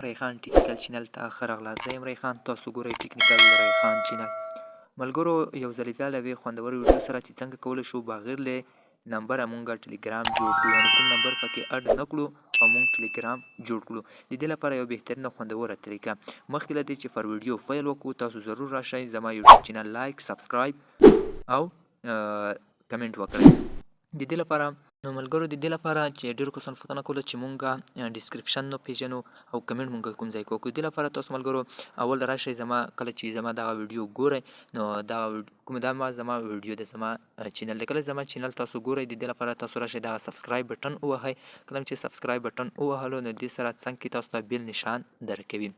ریحان ټیکنیکل چینل ته ښه راغلاست. زه یم ریحان، تاسو ګورئ ټیکنیکل ریحان چینل. ملګرو یو ځلې بیا له یوې خوندورې ویډیو سره چې څنګه کولی شو بغیر له نمبره مونږ ټلګرام جوړ کړو، یعنې کوم نمبر پکې اډ نه کړو او مونږ ټلګرام جوړ کړو. د دې لپاره یو بهترینه خوندوره طریقه، مخکې له دې چې پر ویډیو فایل وکړو تاسو ضرور راشئ زما یوټیوب چینل لایک، سبسکرایب او کمنټ وکړئ. د دې لپاره نو ملګرو د دې لپاره چې ډېرو کسانو پوښتنه کوله چې مونږ ډسکرپشن نه پېژنو او کمنټ مونږ کوم ځای کې وکړو. د دې لپاره تاسو ملګرو اول راشئ زما کله چې زما دغه ویډیو ګورئ نو دا زما ویډیو د زما چینل دی، کله زما چینل تاسو ګورئ د دې لپاره تاسو راشئ دغه سبسکرایب بټن ووهئ. کله چې سبسکرایب بټن ووهلو نو دې سره څنګ کې تاسو ته بیل نشان درکوي.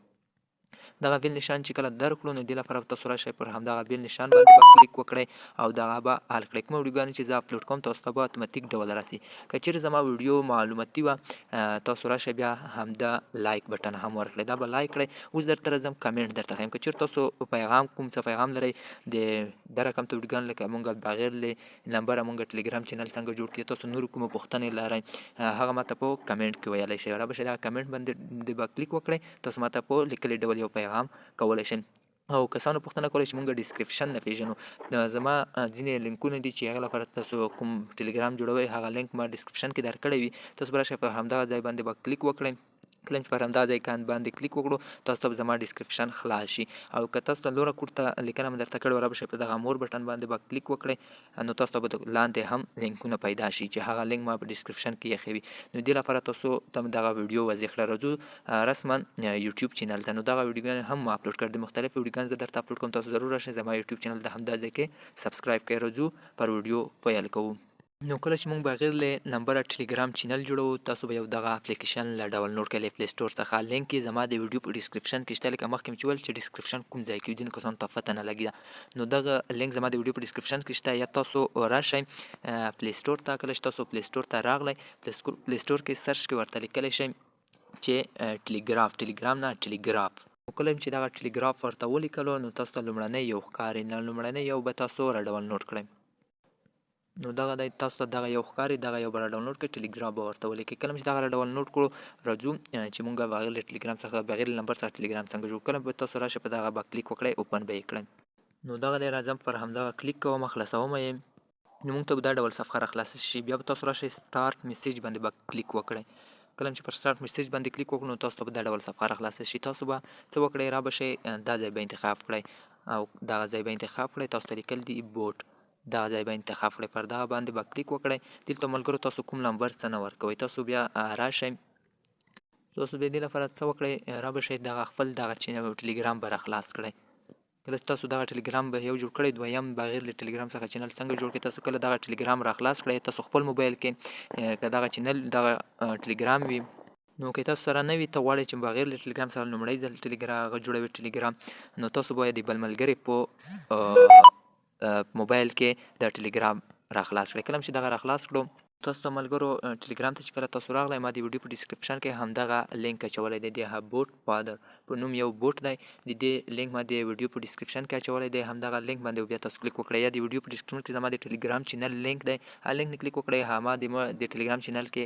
دغه بیل نشان چې کله درکړو نو دې لپاره تاسو راشئ پر همدغه بیل نشان باندې به کلیک وکړئ او دغه به حل کړئ. کومه ویډیوګانې چې زه اپلوډ کوم تاسو ته به اتوماتیک ډول راسي. که چیرې زما ویډیو معلوماتي وه تاسو راشئ بیا همدا لایک بټن هم ورکړئ، دا به لایک کړئ. اوس درته راځم کمنټ درته ښیم. که چیرې تاسو پیغام کوم څه پیغام لرئ د دا رقم ته ویډیوګانو لکه مونږ بغیر له نمبره مونږ ټلګرام چینل څنګه جوړ کړي، تاسو نورو کومه پوښتنې لرئ هغه ماته په کمنټ کې ویلی شئ. را به شئ دغه کمنټ باندې به کلیک وکړئ، تاسو ماته په لیکلي ډول یو پیغام کولی شئ. او کسانو پوښتنه کولی چې مونږ ډسکرپشن نه پېژنو، زما ځینې لینکونه دي چې هغه لپاره تاسو کوم ټلګرام جوړوئ هغه لینک ما ډسکرپشن کې درکړی وي، تاسو به راشئ په همدغه ځای باندې به کلیک وکړئ. کله چې پر همدغه ځای باندې کلیک وکړو تاسو ته به زما ډسکرپشن خلاص شي. او که تاسو ته لوړه پورته لیکنه مې درته کړې وه را به شئ په دغه مور بټن باندې به کلیک وکړئ نو تاسو ته به لاندې هم لینکونه پیدا شي چې هغه لینک ما په ډسکرپشن کې ایښی وي. نو دې لپاره تاسو ته دغه ویډیو واضح کړه. راځو رسما یوټیوب چینل ته. نو دغه ویډیوګانې هم ما اپلوډ کړ، د مختلفو ویډیوګانو زه درته اپلوډ کوم، تاسو ضرور راشئ زما یوټیوب چینل د همدا ځای کې سبسکرایب کړئ. راځو پر ویډیو پیل کوو. نو کله چې مونږ بغیر له نمبره ټلګرام چینل جوړوو تاسو به یو دغه اپلیکیشن له ډاونلوډ کړئ له پلی سټور څخه. لینک یې زما د ویډیو په ډسکرپشن کې شته، لکه مخکې مې چې ویل چې ډسکرپشن کوم ځای کې وي ځینو کسانو ته پته نه لګي. نو دغه لینک زما د ویډیو په ډسکرپشن کې شته، یا تاسو راشئ پلی سټور ته. کله چې تاسو پلی سټور ته راغلی پلی سټور کې سرچ کې ورته لیکلی شئ چې ټلګرام نه ټلګراف. کله چې دغه ټلګراف ورته ولیکلو نو تاسو ته لومړنی یو ښکاري، لومړنی یو به تاسو را ډاونلوډ کړئ. نو دغه دی تاسو ته دغه یو ښکاري، دغه یو به را ډاونلوډ کړئ، ټلګراف به ورته ولیکئ. کله چې دغه را ډاونلوډ کړو راځو چې مونږ بغیر له ټلګرام څخه بغیر له نمبر څخه ټلګرام څنګه جوړ. کله به تاسو راشئ په دغه به کلیک وکړئ، اوپن به یې کړئ. نو دغه دی راځم پر همدغه کلیک کوم، خلاصومه یې. نو مونږ ته به دا ډول صفحه را خلاصه شي. بیا به تاسو راشئ سټارټ میسیج باندې به کلیک وکړئ. کله چې پر سټارټ میسیج باندې کلیک وکړو نو تاسو ته به دا ډول صفحه را خلاصه شي. تاسو به څه وکړئ، را به شئ دا ځای به انتخاب کړئ او دغه ځای به انتخاب کړئ. تاسو ته لیکل دي بوټ، دغه ځای به انتخاب کړئ، پر دغه باندې به کلیک وکړئ. دلته ملګرو تاسو کوم نمبر څه نه ورکوئ، تاسو بیا راشئ، تاسو بیا دې لپاره څه وکړئ، را به شئ دغه خپل دغه ټلګرام به را خلاص کړئ. کله چې تاسو دغه ټلګرام به یو جوړ کړئ، دویم بغیر له ټلګرام څخه چینل څنګه جوړ کړئ. تاسو کله دغه ټلګرام را خلاص کړئ تاسو خپل موبایل کې که دغه چینل دغه ټلګرام وي نو که تاسو سره نه وي ته غواړئ چې بغیر له ټلګرام سره لومړی ځل هغه جوړوي ټلګرام، نو تاسو باید د بل ملګري په موبایل کې د ټلګرام را خلاص کړئ. کله چې دغه را خلاص کړو تاسو ته ملګرو ټلګرام ته چې کله تاسو راغلی ما د ویډیو په ډسکرپشن کې همدغه لینک اچولی دی، د بوټ پادر په نوم یو بوټ دی، د دې لینک ما د ویډیو په ډسکرپشن کې اچولی دی. همدغه لینک باندې بیا تاسو کلیک وکړئ، یا د ویډیو په ډسکرپشن کې زما د ټلګرام چینل لینک دی، هغه لینک نه کلیک وکړئ، ما د ټلګرام چینل کې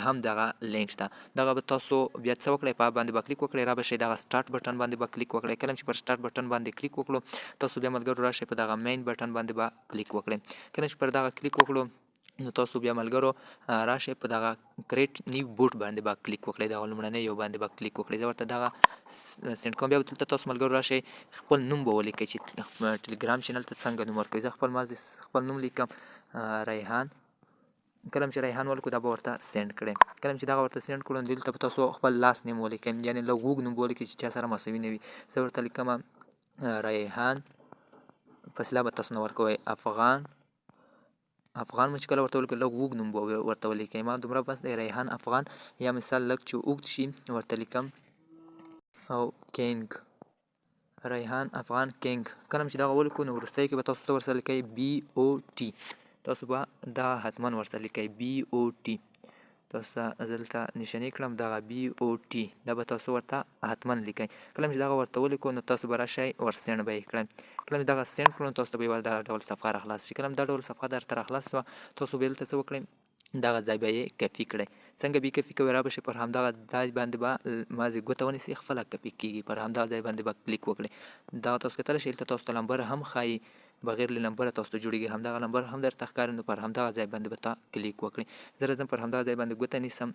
هم دغه لینک شته. دغه به تاسو بیا څه وکړئ، په باندې به کلیک وکړئ، را به شئ دغه سټارټ بټن باندې به کلیک وکړئ. کله چې پر سټارټ بټن باندې کلیک وکړو تاسو بیا ملګرو راشئ په دغه مین بټن باندې به کلیک وکړئ. کله چې پر دغه کلیک وکړو نو تاسو بیا ملګرو راشئ په دغه کریټ نیو بوټ باندې به کلیک وکړئ، دغه لومړنی یو باندې به کلیک وکړئ. زه ورته دغه سینډ کوم. بیا به دلته تاسو ملګرو راشئ خپل نوم به ولیکئ چې ټلګرام چینل ته څنګه نوم ورکوئ. زه خپل نوم لیکم ریحان. کله چې ریحان ولیکو دا به ورته سینډ کړئ. کله چې دغه ورته سینډ کړو نو دلته به تاسو خپل لاس نیم ولیکئ، یعنې لږ اوږد نوم به ولیکئ چې چا سره مساوي نه وي. زه ورته لیکم ریحان، فاصله به تاسو نه ورکوئ، افغان مو چې کله ورته ولیکئ لږ اوږد نوم به ورته ولیکئ. ما دومره بس دی ریحان افغان، یا مثال لږ چې اوږد شي ورته لیکم او کینګ، ریحان افغان کینګ. کله چې دغه ولیکو نو وروستی کې به تاسو څه ورسره لیکئ، BOT، تاسو به دا حتما ورسره لیکئ BOT. تاسو ته زه دلته نشاني کړم دغه BOT، دا به تاسو ورته حتما لیکئ. کله چې دغه ورته ولیکو نو تاسو به راشئ ورسینډ به یې کړئ. کله چې دغه سینډ کړو نو تاسو ته به یوه دا ډول صفحه را خلاص شي. کله دا ډول صفحه درته را خلاص شوه تاسو به دلته څه وکړئ، دغه ځای به یې کپي کړئ. څنګه به یې کپي کوئ را به شئ پر همدغه ځای باندې به مازې ګوته ونیسئ خپله کپي کېږي. پر همدغه ځای باندې به کلیک وکړئ. دغه تاسو کتلی شئ دلته تاسو ته نمبره هم ښایي بغیر له نمبره تاسو ته جوړېږي همدغه نمبر هم درته ښکاري نو پر همدغه ځای باندې به ته کلیک وکړئ. زه راځم پر همدغه ځای باندې ګوته نیسم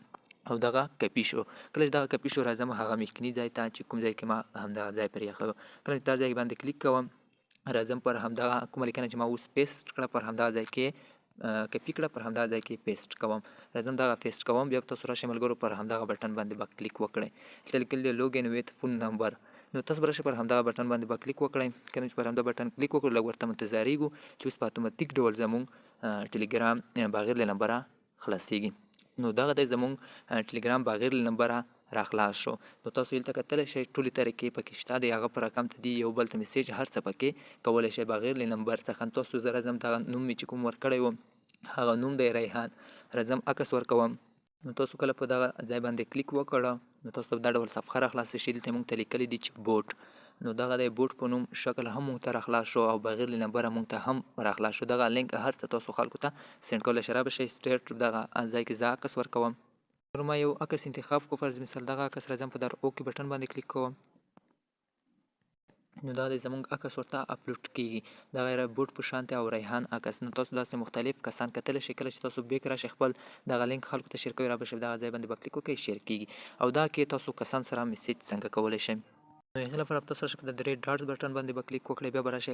او دغه کپي شو. کله چې دغه کپي شو راځم هغه مخکیني ځای ته چې کوم ځای کې ما همدغه ځای پرېښی و. کله چې دا ځای باندې کلیک کوم راځم پر همدغه کومه لیکنه چې ما اوس پیسټ کړه پر همدغه ځای کې کپي کړه پر همدغه ځای کې پیسټ کوم. راځم دغه پیسټ کوم بیا تاسو راشئ ملګرو پر همدغه بټن باندې به کلیک وکړئ. دلته لیکلي دی لوګ ان ویت فون نمبر نو تاسو به راشئ پر همدغه بټن باندې به کلیک وکړئ. کله چې پر همدغه بټن کلیک وکړو لږ ورته منتظریږو چې اوس په اتوماتیک ډول زمونږ ټلګرام بغیر له نمبره خلاصیږي. نو دغه دی زمونږ ټلګرام بغیر له نمبره را خلاص شو. نو تاسو دلته کتلی شئ ټولې طریقې پکې شته دی هغه په رقم ته دي یو بل ته میسیج هر څه پکې کولی شئ بغیر له نمبر څخه. تاسو زه راځم دغه نوم مې چې کوم ورکړی و هغه نوم دی ریحان. راځم عکس ورکوم. نو تاسو کله په دغه ځای باندې کلیک وکړه نو تاسو ته دا ډول صفحه را خلاصه شي. دلته موږ ته لیکلی دي چې بوټ نو دغه دی بوټ په نوم شکل هم موږ ته را خلاص شو او بغیر له نمبره موږ ته هم را خلاص شو. دغه لینک هر څه تاسو خلکو ته سینډ کولی شئ. را به شئ سټریټ دغه ځای کې زه عکس ورکوم. ما یو عکس انتخاب کو فرض مثال دغه عکس راځم په در اوکې بټن باندې کلیک کوم. نو دا دی زمونږ عکس ورته اپلوډ کېږي. دغه بوټ په شانتې او ریحان عکس. نو تاسو داسې مختلف کسان کتلی شئ. کله چې تاسو بیک راشئ خپل دغه لینک خلکو ته شیر کوئ را به شئ دغه ځای باندې به کلیک وکړئ شیر کېږي او دا کې تاسو کسان سره میسیج څنګه کولی شئ. نو هغې لپاره تاسو راشئ په د درې ډاټس بټن باندې به کلیک وکړئ. بیا به راشئ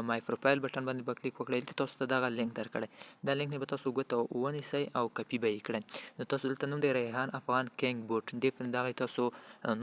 مای پروفایل بټن باندې به کلیک وکړئ. دلته تاسو ته دغه لینک درکړی دا لینک نه به تاسو ګوته ونیسئ او کپي به یې کړئ. نو تاسو دلته نوم دی ریحان افغان کینګ بوټ ډیف دغه تاسو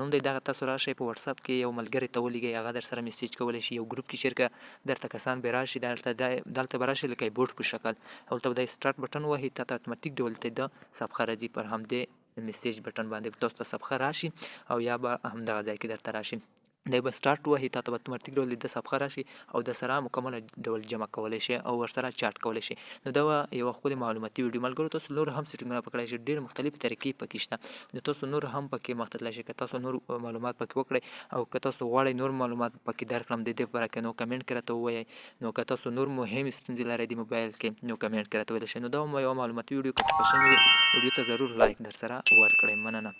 نوم دی دغه تاسو راشئ په واتساپ کې یو ملګري ته ولیږئ هغه در سره میسیج کولی شي. یو ګروپ کې شیر کړه درته کسان به راشي دلته به راشي لکه بوټ په شکل او دلته به د سټارټ بټن وهئ تا ته اتوماتیک ډول ته د صفحه راځي پر همدې میسیج بټن باندې تاسو ته صفحه راشي او یا به همدغه ځای کې درته راشي دی به سټارټ وهي تا ته به اتوماتیک ډول د صفحه راشي او د سره مکمله ډول جمع کولی شي او ورسره چاټ کولی شي. نو دا یوه ښکلې معلوماتي ویډیو ملګرو تاسو نور هم سیټینګونه پکړی شئ. ډېرې مختلفې طریقې پکې شته نو تاسو نور هم پکې مخته تللی شئ. که تاسو نور معلومات پکې وکړئ او که تاسو غواړئ نور معلومات پکې درکړم د دې په باره کې نو کمنټ کې راته ووایئ. نو که تاسو نور مهمې ستونزې لرئ د موبایل کې نو کمنټ کې راته ویلی شئ. نو دا یوه معلوماتي ویډیو که خوښه شوې وي ویډیو ته ضرور لایک درسره ورکړئ. مننه.